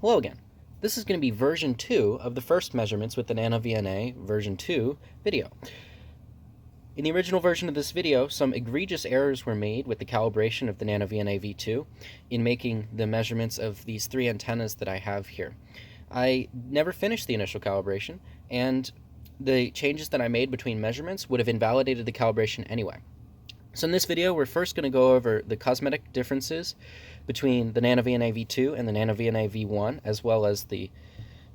Hello again. This is going to be version 2 of the first measurements with the NanoVNA version 2 video. In the original version of this video, some egregious errors were made with the calibration of the NanoVNA V2 in making the measurements of these three antennas that I have here. I never finished the initial calibration, and the changes that I made between measurements would have invalidated the calibration anyway. So in this video, we're first going to go over the cosmetic differences between the NanoVNA V2 and the NanoVNA V1, as well as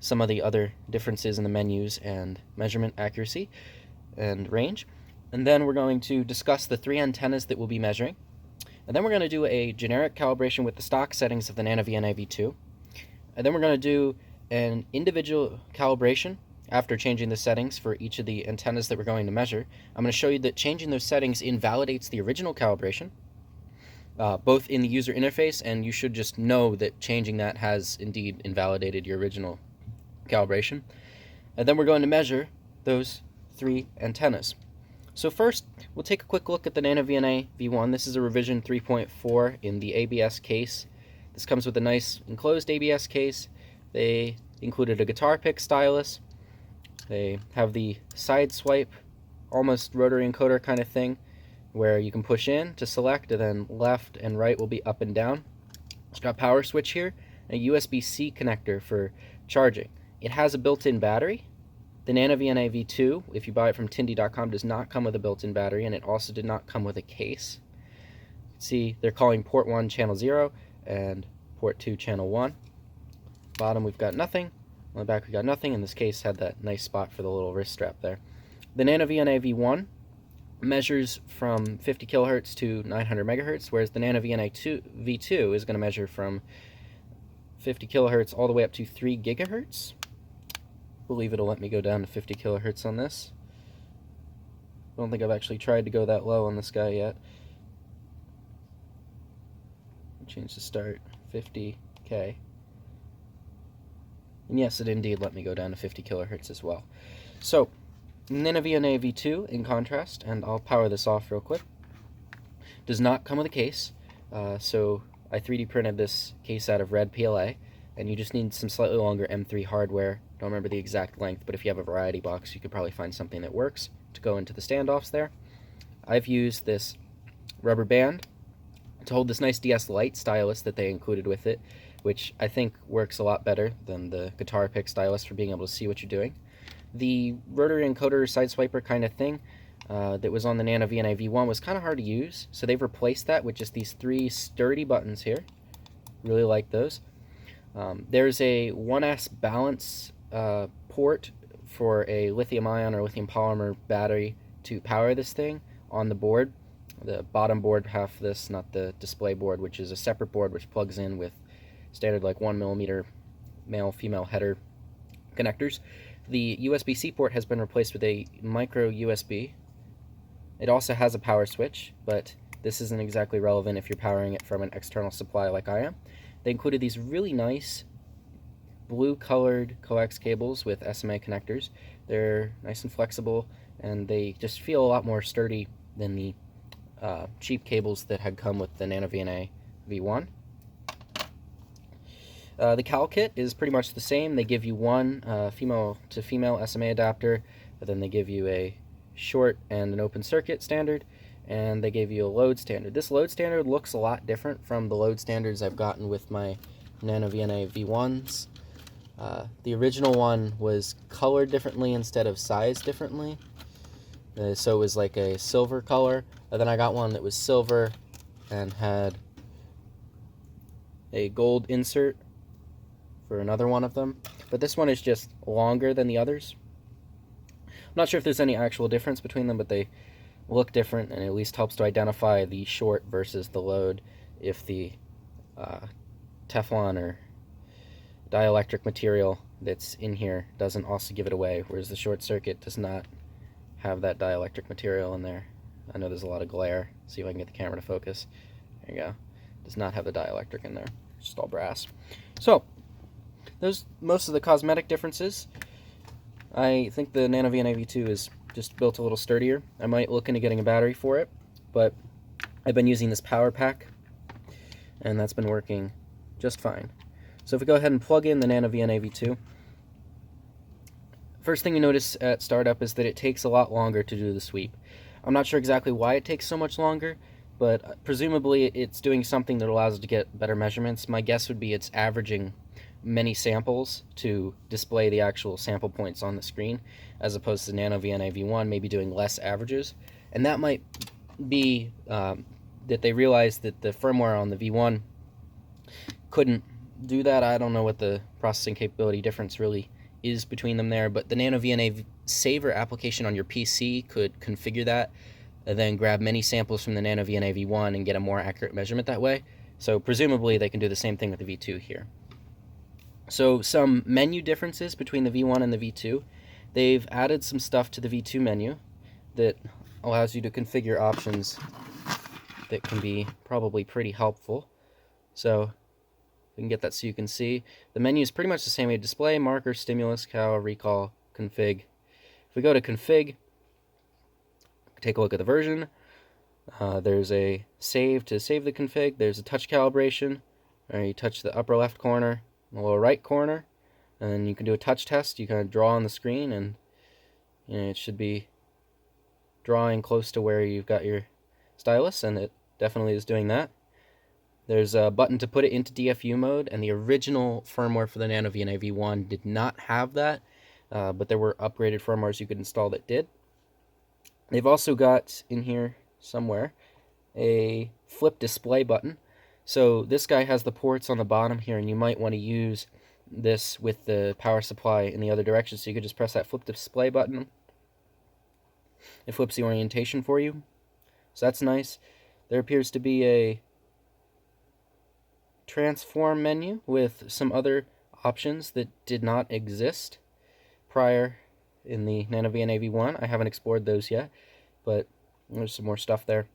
some of the other differences in the menus and measurement accuracy and range. And then we're going to discuss the three antennas that we'll be measuring. And then we're going to do a generic calibration with the stock settings of the NanoVNA V2. And then we're going to do an individual calibration after changing the settings for each of the antennas that we're going to measure. I'm going to show you that changing those settings invalidates the original calibration, both in the user interface, and you should just know that changing that has indeed invalidated your original calibration. And then we're going to measure those three antennas. So first, we'll take a quick look at the NanoVNA V1. This is a revision 3.4 in the ABS case. This comes with a nice enclosed ABS case. They included a guitar pick stylus. They have the side swipe, almost rotary encoder kind of thing, where you can push in to select, and then left and right will be up and down. It's got a power switch here, and a USB-C connector for charging. It has a built-in battery. The NanoVNA V2, if you buy it from Tindy.com, does not come with a built-in battery, and it also did not come with a case. You can see they're calling port 1 channel 0 and port 2 channel 1. Bottom we've got nothing. On the back we got nothing, and this case had that nice spot for the little wrist strap there. The NanoVNA V1 measures from 50 kilohertz to 900 megahertz, whereas the NanoVNA V2 is going to measure from 50 kilohertz all the way up to 3 gigahertz. I believe it'll let me go down to 50 kilohertz on this. I don't think I've actually tried to go that low on this guy yet. Change the start, 50K. And yes, it indeed let me go down to 50 kilohertz as well. So, NanoVNA V2, in contrast, and I'll power this off real quick, does not come with a case. So I 3D printed this case out of red PLA, and you just need some slightly longer M3 hardware. Don't remember the exact length, but if you have a variety box, you could probably find something that works to go into the standoffs there. I've used this rubber band to hold this nice DS Lite stylus that they included with it, which I think works a lot better than the guitar pick stylus for being able to see what you're doing. The rotary encoder side swiper kind of thing that was on the NanoVNA V1 was kind of hard to use, so they've replaced that with just these three sturdy buttons here. Really like those. There's a 1S balance port for a lithium-ion or lithium polymer battery to power this thing on the board. The bottom board half of this, not the display board, which is a separate board which plugs in with standard like 1mm male-female header connectors. The USB-C port has been replaced with a micro USB. It also has a power switch, but this isn't exactly relevant if you're powering it from an external supply like I am. They included these really nice blue-colored coax cables with SMA connectors. They're nice and flexible, and they just feel a lot more sturdy than the cheap cables that had come with the NanoVNA V1. The cal kit is pretty much the same. They give you one female-to-female SMA adapter, but then they give you a short and an open circuit standard, and they gave you a load standard. This load standard looks a lot different from the load standards I've gotten with my NanoVNA V1s. The original one was colored differently instead of sized differently, so it was like a silver color. And then I got one that was silver and had a gold insert for another one of them, but this one is just longer than the others. I'm not sure if there's any actual difference between them, but they look different, and it at least helps to identify the short versus the load if the Teflon or dielectric material that's in here doesn't also give it away, whereas the short circuit does not have that dielectric material in there. I know there's a lot of glare. See if I can get the camera to focus. There you go. Does not have the dielectric in there. It's just all brass. So, those most of the cosmetic differences. I think the NanoVNA V2 is just built a little sturdier. I might look into getting a battery for it, but I've been using this power pack, and that's been working just fine. So if we go ahead and plug in the NanoVNA V2, first thing you notice at startup is that it takes a lot longer to do the sweep. I'm not sure exactly why it takes so much longer, but presumably it's doing something that allows it to get better measurements. My guess would be it's averaging many samples to display the actual sample points on the screen, as opposed to NanoVNA V1 maybe doing less averages. And that might be that they realized that the firmware on the V1 couldn't do that. I don't know what the processing capability difference really is between them there, but the NanoVNA Saver application on your PC could configure that and then grab many samples from the NanoVNA V1 and get a more accurate measurement that way. So presumably they can do the same thing with the V2 here. So some menu differences between the V1 and the V2. They've added some stuff to the V2 menu that allows you to configure options that can be probably pretty helpful. So we can get that so you can see. The menu is pretty much the same way: display, marker, stimulus, cal, recall, config. If we go to config, take a look at the version. There's a save to save the config. There's a touch calibration. You touch the upper left corner, the lower right corner, and then you can do a touch test. You kind of draw on the screen, and it should be drawing close to where you've got your stylus, and it definitely is doing that. There's a button to put it into DFU mode, and the original firmware for the NanoVNA V1 did not have that, but there were upgraded firmwares you could install that did. They've also got in here somewhere a flip display button. So this guy has the ports on the bottom here, and you might want to use this with the power supply in the other direction. So you could just press that flip display button. It flips the orientation for you. So that's nice. There appears to be a transform menu with some other options that did not exist prior in the NanoVNA V1. I haven't explored those yet, but there's some more stuff there.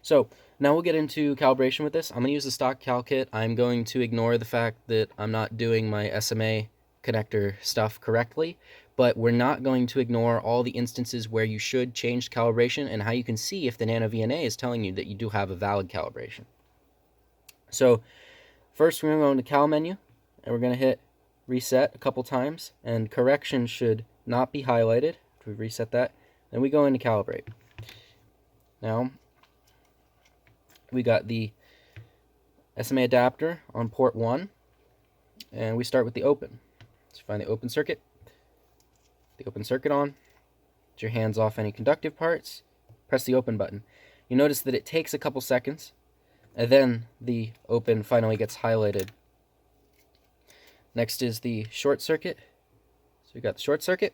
So now we'll get into calibration with this. I'm going to use the stock cal kit. I'm going to ignore the fact that I'm not doing my SMA connector stuff correctly, but we're not going to ignore all the instances where you should change calibration and how you can see if the NanoVNA is telling you that you do have a valid calibration. So first we're going to go into cal menu, and we're going to hit reset a couple times, and correction should not be highlighted. If we reset that, then we go into calibrate. Now we got the SMA adapter on port 1, and we start with the open. So find the open circuit on, get your hands off any conductive parts, press the open button. You notice that it takes a couple seconds, and then the open finally gets highlighted. Next is the short circuit. So we got the short circuit.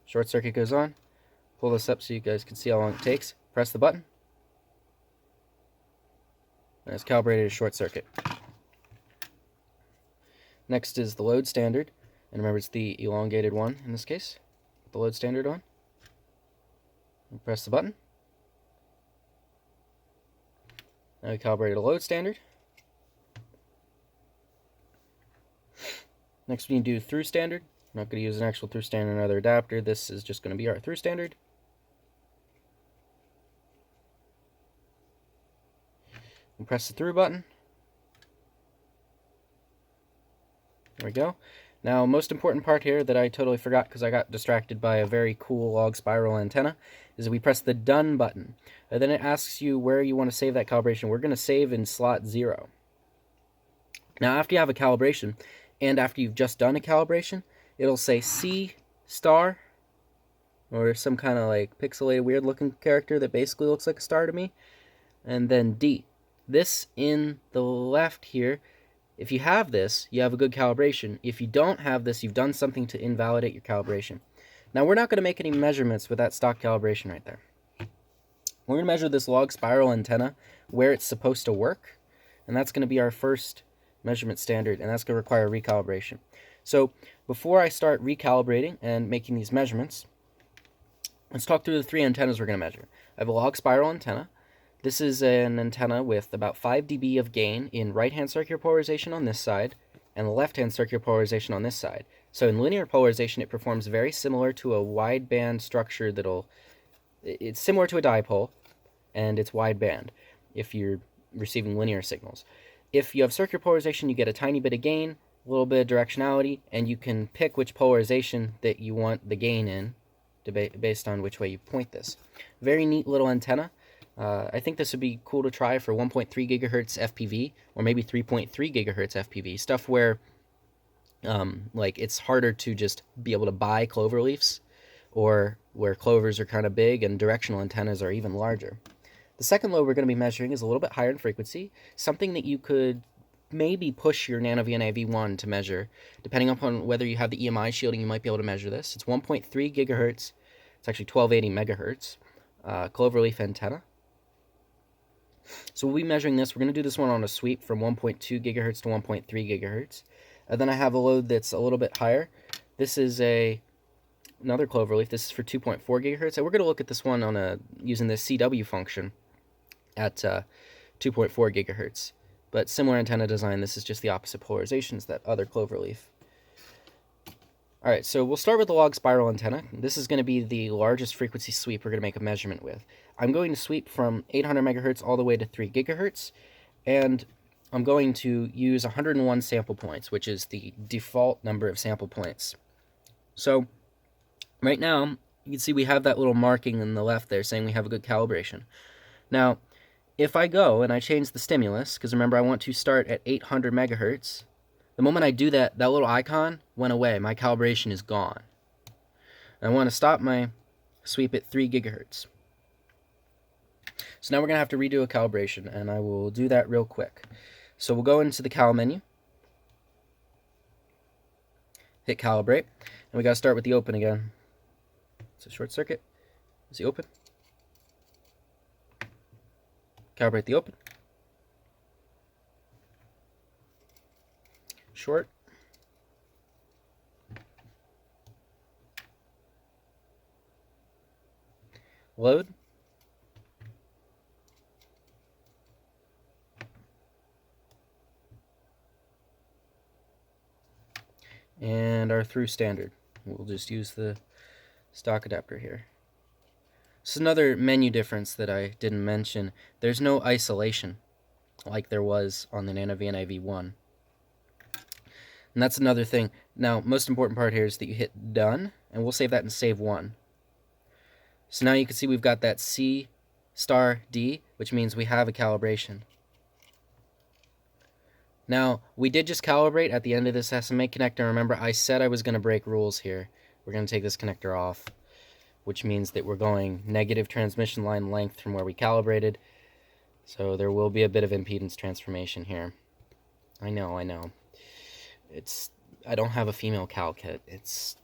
Short circuit goes on. Pull this up so you guys can see how long it takes. Press the button. And it's calibrated as short circuit. Next is the load standard. And remember, it's the elongated one in this case. Put the load standard on. And press the button. Now we calibrated a load standard. Next we need to do through standard. I'm not going to use an actual through standard or another adapter. This is just going to be our through standard. And press the through button. There we go. Now, most important part here that I totally forgot because I got distracted by a very cool log spiral antenna is we press the done button. And then it asks you where you want to save that calibration. We're going to save in slot 0. Now, after you have a calibration, and after you've just done a calibration, it'll say C star, or some kind of like pixelated weird looking character that basically looks like a star to me, and then D. This in the left here, if you have this, you have a good calibration. If you don't have this, you've done something to invalidate your calibration. Now, we're not going to make any measurements with that stock calibration right there. We're going to measure this log spiral antenna where it's supposed to work, and that's going to be our first measurement standard, and that's going to require recalibration. So before I start recalibrating and making these measurements, let's talk through the 3 antennas we're going to measure. I have a log spiral antenna. This is an antenna with about 5 dB of gain in right-hand circular polarization on this side and left-hand circular polarization on this side. So in linear polarization, it performs very similar to a wideband structure it's similar to a dipole, and it's wideband if you're receiving linear signals. If you have circular polarization, you get a tiny bit of gain, a little bit of directionality, and you can pick which polarization that you want the gain in based on which way you point this. Very neat little antenna. I think this would be cool to try for 1.3 gigahertz FPV or maybe 3.3 gigahertz FPV, stuff where like it's harder to just be able to buy clover leaves, or where clovers are kind of big and directional antennas are even larger. The second lobe we're going to be measuring is a little bit higher in frequency, something that you could maybe push your NanoVNA V1 to measure. Depending upon whether you have the EMI shielding, you might be able to measure this. It's 1.3 gigahertz. It's actually 1280 megahertz. Cloverleaf antenna. So we'll be measuring this. We're going to do this one on a sweep from 1.2 gigahertz to 1.3 gigahertz. And then I have a load that's a little bit higher. This is another cloverleaf. This is for 2.4 gigahertz. And we're going to look at this one on using this CW function at 2.4 gigahertz. But similar antenna design. This is just the opposite polarization as that other cloverleaf. Alright, so we'll start with the log spiral antenna. This is going to be the largest frequency sweep we're going to make a measurement with. I'm going to sweep from 800 megahertz all the way to 3 gigahertz, and I'm going to use 101 sample points, which is the default number of sample points. So, right now, you can see we have that little marking in the left there saying we have a good calibration. Now, if I go and I change the stimulus, because remember I want to start at 800 megahertz, the moment I do that, that little icon went away. My calibration is gone. I want to stop my sweep at 3 gigahertz. So now we're going to have to redo a calibration, and I will do that real quick. So we'll go into the cal menu, hit calibrate, and we got to start with the open again. It's a short circuit. Is the open? Calibrate the open. Short. Load. And our through standard. We'll just use the stock adapter here. This is another menu difference that I didn't mention. There's no isolation like there was on the NanoVNA V1. And that's another thing. Now, most important part here is that you hit done, and we'll save that in save 1. So now you can see we've got that C star D, which means we have a calibration. Now, we did just calibrate at the end of this SMA connector. Remember, I said I was going to break rules here. We're going to take this connector off, which means that we're going negative transmission line length from where we calibrated. So there will be a bit of impedance transformation here. I know. I don't have a female cal kit. It's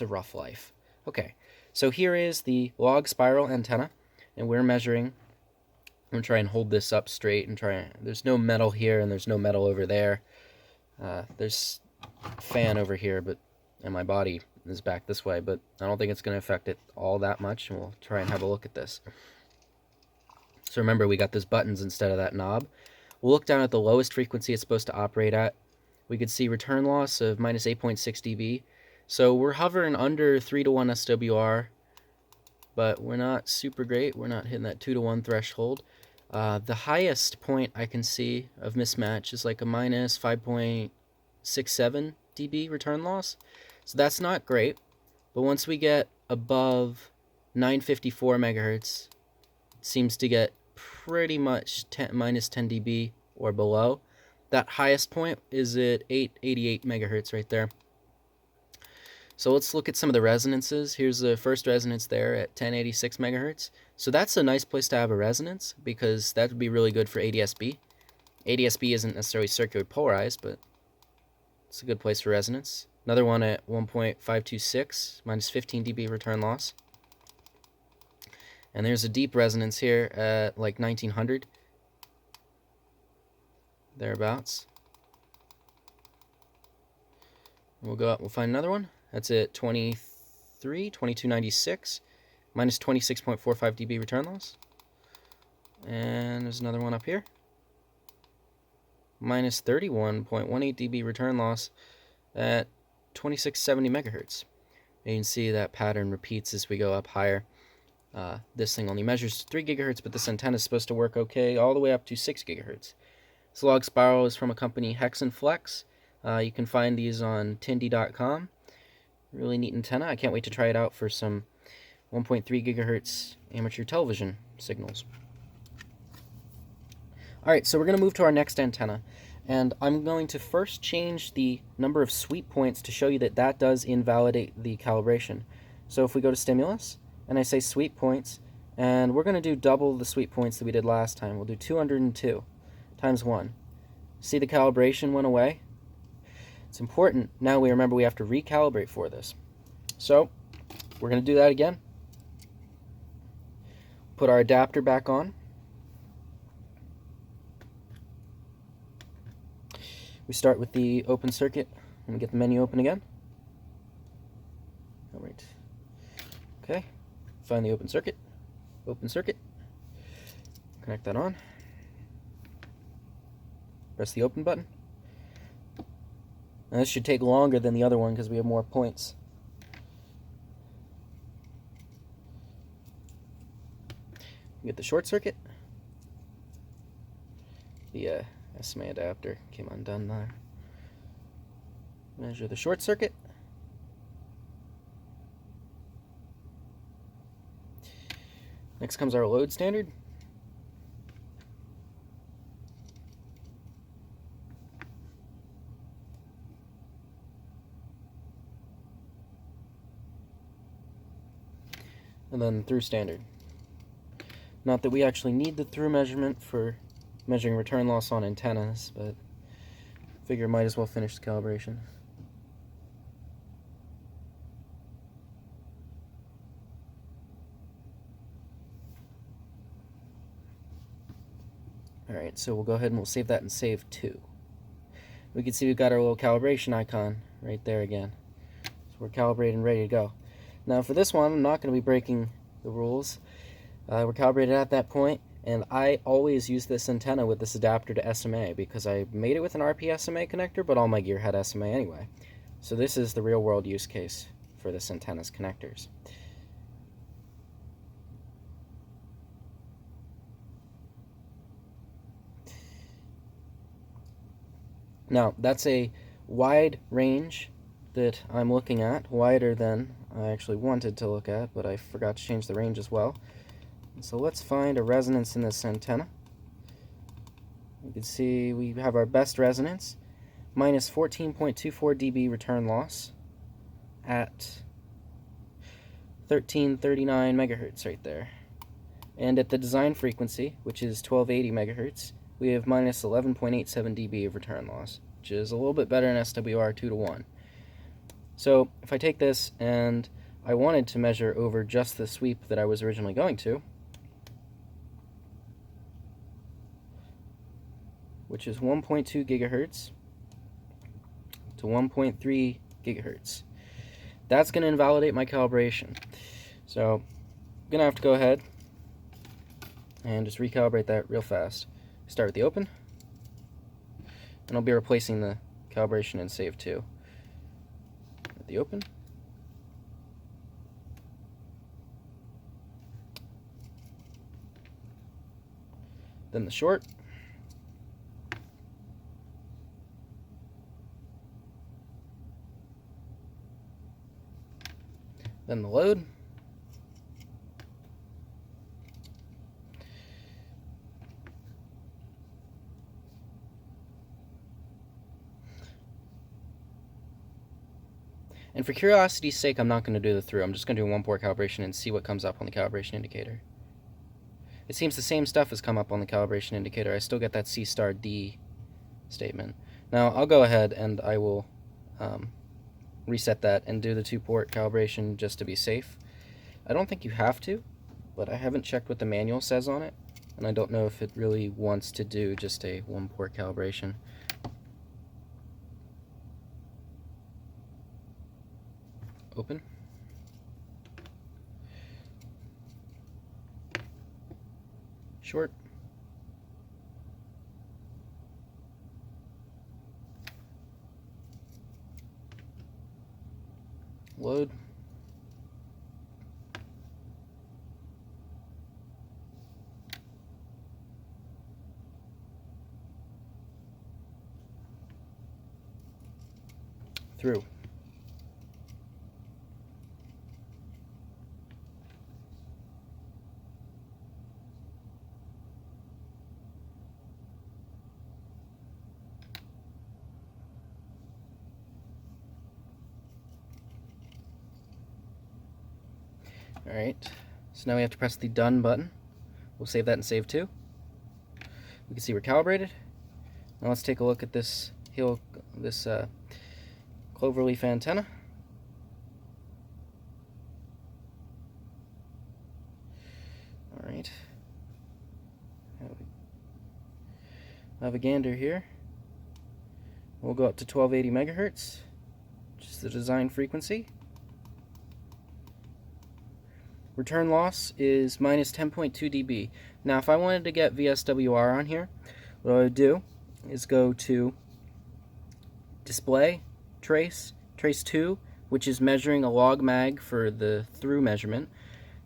a rough life. Okay, so here is the log spiral antenna, and we're measuring. I'm gonna try and hold this up straight and there's no metal here and there's no metal over there. There's a fan over here, and my body is back this way, but I don't think it's gonna affect it all that much, and we'll try and have a look at this. So remember, we got those buttons instead of that knob. We'll look down at the lowest frequency it's supposed to operate at. We could see return loss of minus 8.6 dB. So we're hovering under 3:1 SWR, but we're not super great. We're not hitting that 2:1 threshold. The highest point I can see of mismatch is like a minus 5.67 dB return loss. So that's not great. But once we get above 954 megahertz, it seems to get pretty much minus 10 dB or below. That highest point is at 888 megahertz right there. So let's look at some of the resonances. Here's the first resonance there at 1086 megahertz. So that's a nice place to have a resonance, because that would be really good for ADS-B. ADS-B isn't necessarily circularly polarized, but it's a good place for resonance. Another one at 1.526, minus 15 dB return loss. And there's a deep resonance here at like 1900. Thereabouts. We'll go up, we'll find another one. That's at 2296, minus 26.45 dB return loss. And there's another one up here. Minus 31.18 dB return loss at 2670 megahertz. And you can see that pattern repeats as we go up higher. This thing only measures 3 gigahertz, but this antenna is supposed to work okay all the way up to 6 gigahertz. This log spiral is from a company, Hex Flex. You can find these on tindy.com. Really neat antenna. I can't wait to try it out for some 1.3 gigahertz amateur television signals. Alright, so we're going to move to our next antenna. And I'm going to first change the number of sweep points to show you that that does invalidate the calibration. So if we go to stimulus, and I say sweep points, and we're going to do double the sweep points that we did last time. We'll do 202 times 1. See, the calibration went away? It's important. Now we remember we have to recalibrate for this. So we're going to do that again. Put our adapter back on. We start with the open circuit, and we get the menu open again. All right. Okay. Find the open circuit. Open circuit. Connect that on. Press the open button. Now this should take longer than the other one because we have more points. We get the short circuit. The SMA adapter came undone there. Measure the short circuit. Next comes our load standard. And then through standard. Not that we actually need the through measurement for measuring return loss on antennas, but figure might as well finish the calibration. Alright, so we'll go ahead and we'll save that in save 2. We can see we've got our little calibration icon right there again. So we're calibrated and ready to go. Now for this one, I'm not going to be breaking the rules. We're calibrated at that point, and I always use this antenna with this adapter to SMA because I made it with an RP SMA connector, but all my gear had SMA anyway. So this is the real world use case for this antenna's connectors. Now, that's a wide range that I'm looking at, wider than I actually wanted to look at, but I forgot to change the range as well. So let's find a resonance in this antenna. You can see we have our best resonance, minus 14.24 dB return loss at 1339 megahertz right there. And at the design frequency, which is 1280 megahertz, we have minus 11.87 dB of return loss, which is a little bit better in SWR 2:1. So if I take this and I wanted to measure over just the sweep that I was originally going to, which is 1.2 gigahertz to 1.3 gigahertz, that's going to invalidate my calibration. So I'm going to have to go ahead and just recalibrate that real fast. Start with the open, and I'll be replacing the calibration in save 2. At the open, then the short, then the load, and for curiosity's sake, I'm not going to do the through. I'm just going to do a one-port calibration and see what comes up on the calibration indicator. It seems the same stuff has come up on the calibration indicator. I still get that C star D statement. Now I'll go ahead and I will reset that and do the 2-port calibration just to be safe. I don't think you have to, but I haven't checked what the manual says on it, and I don't know if it really wants to do just a 1-port calibration. Open. Short. Load. through. Alright, so now we have to press the Done button. We'll save that in Save 2. We can see we're calibrated. Now let's take a look at this cloverleaf antenna. Alright. Have a gander here. We'll go up to 1280 megahertz, which is the design frequency. Return loss is minus 10.2 dB. Now, if I wanted to get VSWR on here, what I would do is go to Display, Trace 2, which is measuring a log mag for the through measurement,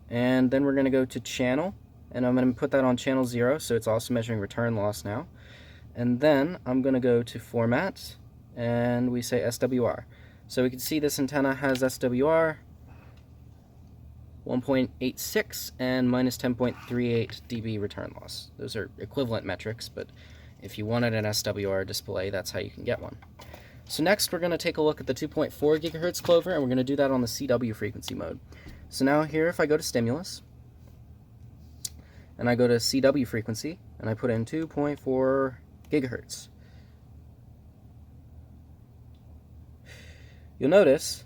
and then we're going to go to Channel, and I'm going to put that on channel 0, so it's also measuring return loss now. And then I'm going to go to Format, and we say SWR. So we can see this antenna has SWR 1.86 and minus 10.38 dB return loss. Those are equivalent metrics, but if you wanted an SWR display, that's how you can get one. So next we're going to take a look at the 2.4 gigahertz Clover, and we're going to do that on the CW frequency mode. So now here, if I go to Stimulus, and I go to CW frequency, and I put in 2.4 gigahertz, you'll notice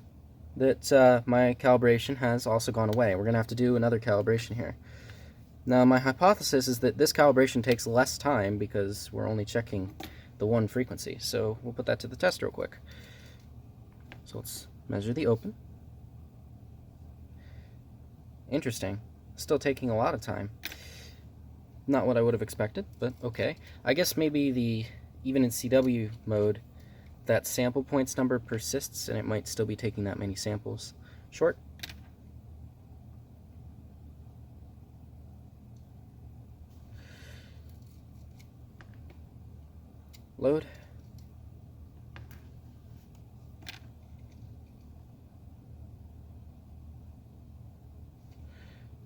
that my calibration has also gone away. We're going to have to do another calibration here. Now, my hypothesis is that this calibration takes less time because we're only checking the one frequency. So we'll put that to the test real quick. So let's measure the open. Interesting. Still taking a lot of time. Not what I would have expected, but okay. I guess maybe even in CW mode, that sample points number persists, and it might still be taking that many samples. Short. Load.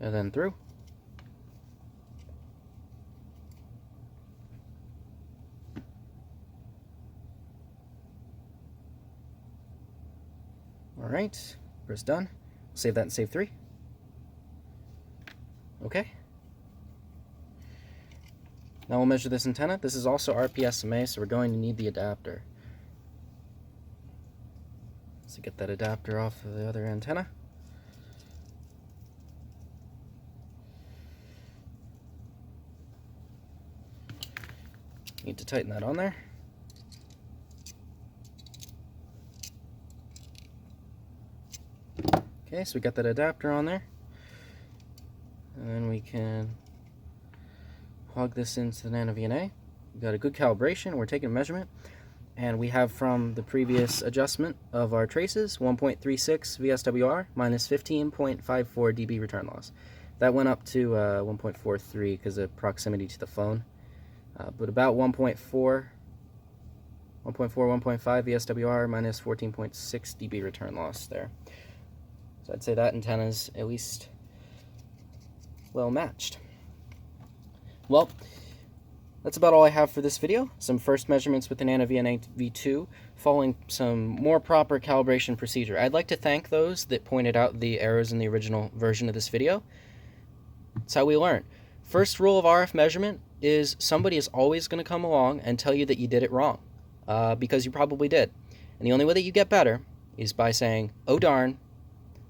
And then through. Alright, press done. Save that in Save 3. Okay. Now we'll measure this antenna. This is also RPSMA, so we're going to need the adapter. So get that adapter off of the other antenna. Need to tighten that on there. Okay, so we got that adapter on there, and then we can plug this into the NanoVNA. We got a good calibration. We're taking a measurement, and we have from the previous adjustment of our traces 1.36 VSWR minus 15.54 dB return loss. That went up to 1.43 because of proximity to the phone, but about 1.4, 1.5 VSWR minus 14.6 dB return loss there. So I'd say that antenna's at least well matched. Well, that's about all I have for this video. Some first measurements with the NanoVNA V2, following some more proper calibration procedure. I'd like to thank those that pointed out the errors in the original version of this video. That's how we learn. First rule of RF measurement is somebody is always going to come along and tell you that you did it wrong, because you probably did. And the only way that you get better is by saying, oh darn,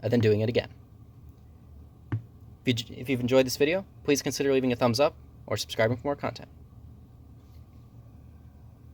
and then doing it again. If you've enjoyed this video, please consider leaving a thumbs up or subscribing for more content.